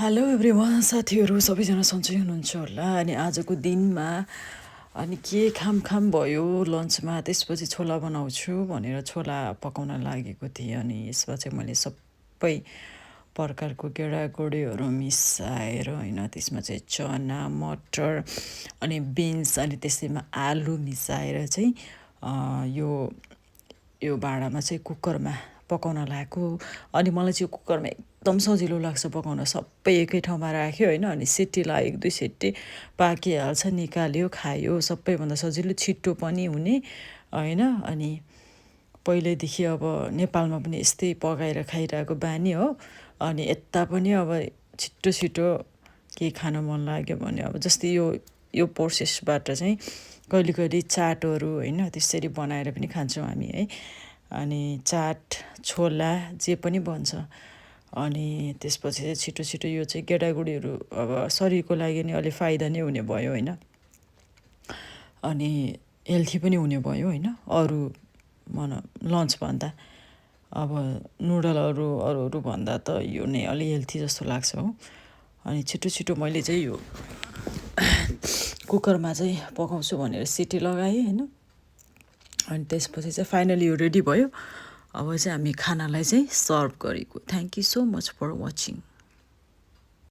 hello everyone साथीहरू सबैजना सन्चै हुनुहुन्छ होला अनि आजको दिनमा अनि के खाम भयो लन्चमा त्यसपछि छोला बनाउँछु भनेर छोला पकाउन लागेको थिएँ अनि यसमा चाहिँ मैले सबै प्रकारको गेडागुडीहरू मिसाएर होइन त्यसमा चाहिँ चना मटर अनि बिन्स अनि त्यसैमा आलु मिसाएर चाहिँ यो भाँडामा चाहिँ कुकरमा पकाउन लागेको अनि मलाई चाहिँ कुकरमा एकदम सजिलो लाग्छ पकाउन सबै एकै ठाउँमा राख्यो होइन अनि सिटी लाग्यो एक दुई सिटी पाकिहाल्छ निकाल्यो खायो सबैभन्दा सजिलो छिटो पनि हुने होइन अनि पहिल्यैदेखि अब नेपालमा पनि यस्तै पकाएर खाइरहेको बानी हो अनि यता पनि अब छिटो के खान मन लाग्यो भने अब जस्तै यो प्रोसेसबाट चाहिँ कहिले चाटहरू होइन त्यसरी बनाएर पनि खान्छौँ हामी है अनि चाट छोला जे पनि बन्छ अनि त्यसपछि चाहिँ छिटो यो चाहिँ गेडागुडीहरू अब शरीरको लागि नि अलि फाइदा नै हुने भयो होइन अनि हेल्थी पनि हुने भयो होइन अरू लन्चभन्दा अब नुडलहरू अरू भन्दा त यो नै अलि हेल्थी जस्तो लाग्छ हो अनि छिटो मैले चाहिँ यो कुकरमा चाहिँ पकाउँछु भनेर सिटी लगाएँ होइन अनि त्यसपछि चाहिँ फाइनली यो रेडी भयो अब चाहिँ हामी खानालाई चाहिँ सर्भ गरेको thank you so much for watching